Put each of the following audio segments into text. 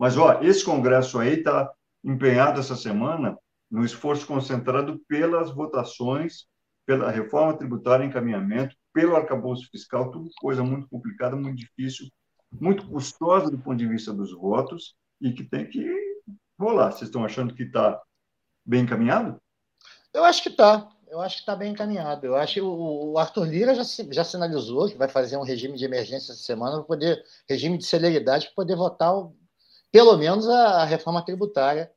Mas, ó, esse Congresso aí está empenhado essa semana no esforço concentrado pelas votações, pela reforma tributária em encaminhamento, pelo arcabouço fiscal, tudo coisa muito complicada, muito difícil, muito custosa do ponto de vista dos votos e que tem que rolar. Vocês estão achando que está bem encaminhado? Eu acho que está. Eu acho que está bem encaminhado. Eu acho que o Arthur Lira já sinalizou que vai fazer um regime de emergência essa semana, para poder, regime de celeridade, para poder votar pelo menos a reforma tributária,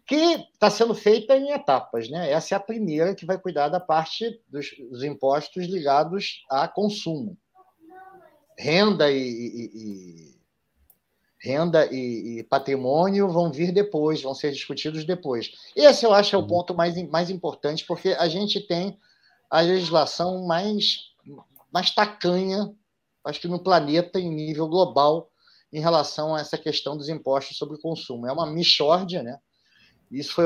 que está sendo feita em etapas, né? Essa é a primeira que vai cuidar da parte dos impostos ligados a consumo. Renda e patrimônio vão vir depois, vão ser discutidos depois. Esse eu acho é o ponto mais importante, porque a gente tem a legislação mais tacanha, acho que no planeta, em nível global, em relação a essa questão dos impostos sobre o consumo. É uma mixórdia, né? Isso foi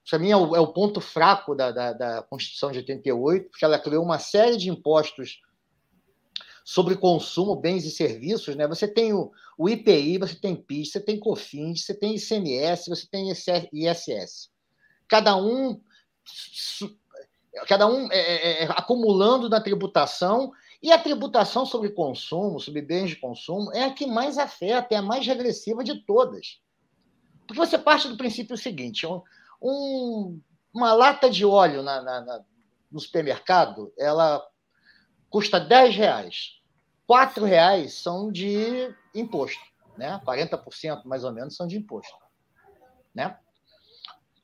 para mim, é o ponto fraco da Constituição de 88, porque ela criou uma série de impostos sobre consumo, bens e serviços, né? Você tem o IPI, você tem PIS, você tem COFINS, você tem ICMS, você tem ISS. Cada um acumulando na tributação, e a tributação sobre consumo, sobre bens de consumo, é a que mais afeta, é a mais regressiva de todas. Porque você parte do princípio seguinte, uma lata de óleo no supermercado, ela custa R$10. R$4 são de imposto, né? 40% mais ou menos são de imposto, né?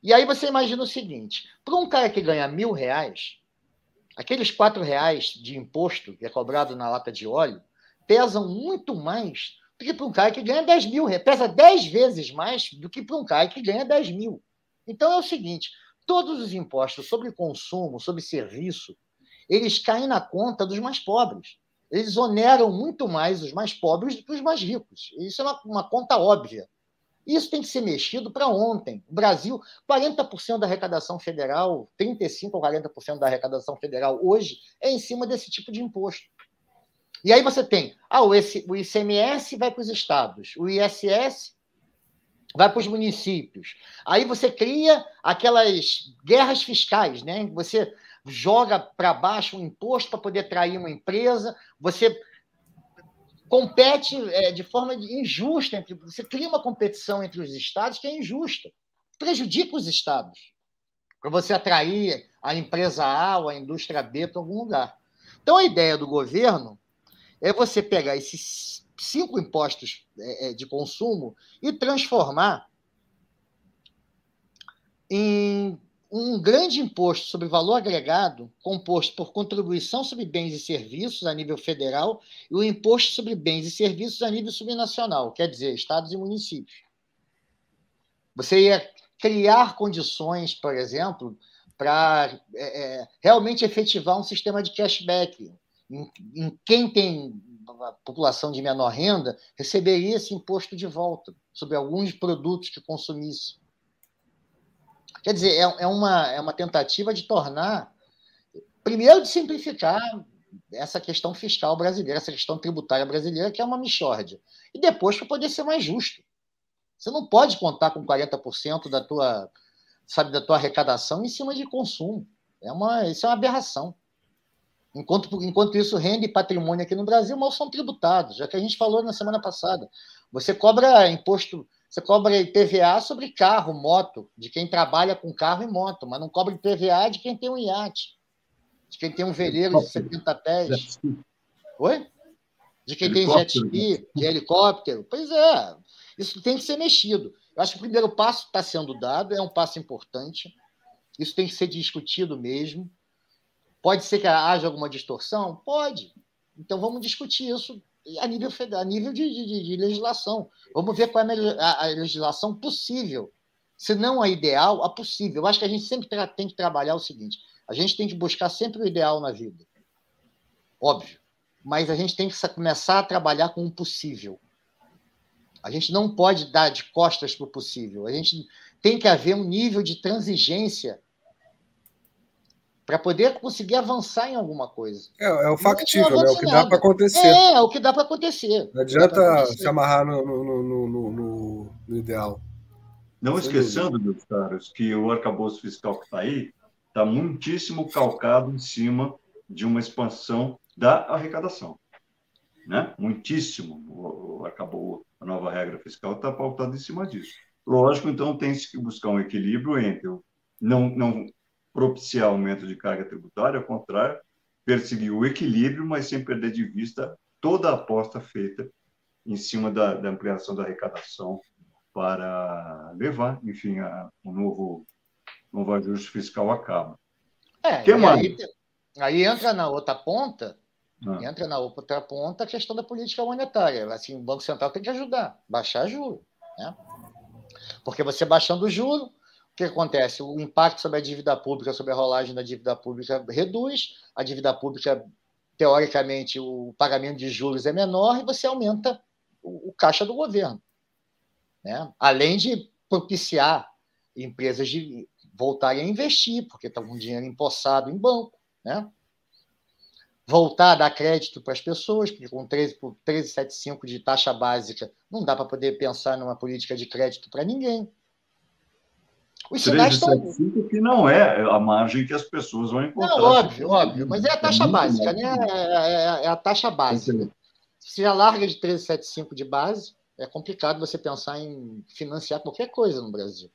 E aí você imagina o seguinte: para um cara que ganha R$1.000, aqueles R$4 de imposto que é cobrado na lata de óleo pesam muito mais do que para um cara que ganha 10 mil. Pesa 10 vezes mais do que para um cara que ganha 10 mil. Então é o seguinte: todos os impostos sobre consumo, sobre serviço, eles caem na conta dos mais pobres. Eles oneram muito mais os mais pobres do que os mais ricos. Isso é uma conta óbvia. Isso tem que ser mexido para ontem. O Brasil, 40% da arrecadação federal, 35% ou 40% da arrecadação federal hoje é em cima desse tipo de imposto. E aí você tem, o ICMS vai para os estados, o ISS vai para os municípios. Aí você cria aquelas guerras fiscais, né? Você joga para baixo um imposto para poder atrair uma empresa, você compete de forma injusta, você cria uma competição entre os estados que é injusta, prejudica os estados, para você atrair a empresa A ou a indústria B para algum lugar. Então, a ideia do governo é você pegar esses 5 impostos de consumo e transformar em um grande imposto sobre valor agregado, composto por contribuição sobre bens e serviços a nível federal e o imposto sobre bens e serviços a nível subnacional, quer dizer, estados e municípios. Você ia criar condições, por exemplo, para realmente efetivar um sistema de cashback. Em quem tem a população de menor renda, receberia esse imposto de volta sobre alguns produtos que consumisse. Quer dizer, é uma tentativa de tornar, primeiro, de simplificar essa questão fiscal brasileira, essa questão tributária brasileira, que é uma mixórdia, e depois para poder ser mais justo. Você não pode contar com 40% da tua arrecadação em cima de consumo. Isso é uma aberração. Enquanto isso, renda e patrimônio aqui no Brasil mal são tributados, já que a gente falou na semana passada. Você cobra imposto, você cobra IPVA sobre carro, moto, de quem trabalha com carro e moto, mas não cobra IPVA de quem tem um iate, de quem tem um veleiro de 70 pés. Oi? De quem tem jet ski, de helicóptero. Pois é, isso tem que ser mexido. Eu acho que o primeiro passo está sendo dado, é um passo importante, isso tem que ser discutido mesmo. Pode ser que haja alguma distorção? Pode. Então vamos discutir isso a nível de legislação. Vamos ver qual é a legislação possível. Se não a ideal, a possível. Eu acho que a gente sempre tem que trabalhar o seguinte: a gente tem que buscar sempre o ideal na vida. Óbvio. Mas a gente tem que começar a trabalhar com o possível. A gente não pode dar de costas para o possível. A gente tem que haver um nível de transigência para poder conseguir avançar em alguma coisa. É o factível, né? O que dá para acontecer. É o que dá para acontecer. Não adianta se amarrar no do ideal. Não Sem esquecendo, dúvida. meus caros, que o arcabouço fiscal que está aí está muitíssimo calcado em cima de uma expansão da arrecadação, né? Muitíssimo. A nova regra fiscal está pautada em cima disso. Lógico, então, tem-se que buscar um equilíbrio entre não propiciar aumento de carga tributária, ao contrário, perseguir o equilíbrio, mas sem perder de vista toda a aposta feita em cima da ampliação da arrecadação para levar, enfim, novo ajuste fiscal a cabo. Que E mais? aí entra na outra ponta, Ah, a questão da política monetária. Assim, o Banco Central tem que ajudar, baixar juros, né? Porque você baixando o juro, o que acontece? O impacto sobre a dívida pública, sobre a rolagem da dívida pública reduz, a dívida pública, teoricamente, o pagamento de juros é menor e você aumenta o caixa do governo, né? Além de propiciar empresas de voltarem a investir, porque estão com dinheiro empossado em banco, né? Voltar a dar crédito para as pessoas, porque com 13,75 de taxa básica não dá para poder pensar numa política de crédito para ninguém. Os sinais estão. 13,75, que não é a margem que as pessoas vão Não, encontrar. óbvio, mas é a É taxa muito básica, mais né? que isso. É a taxa básica. Se já larga de 13,75 de base, é complicado você pensar em financiar qualquer coisa no Brasil.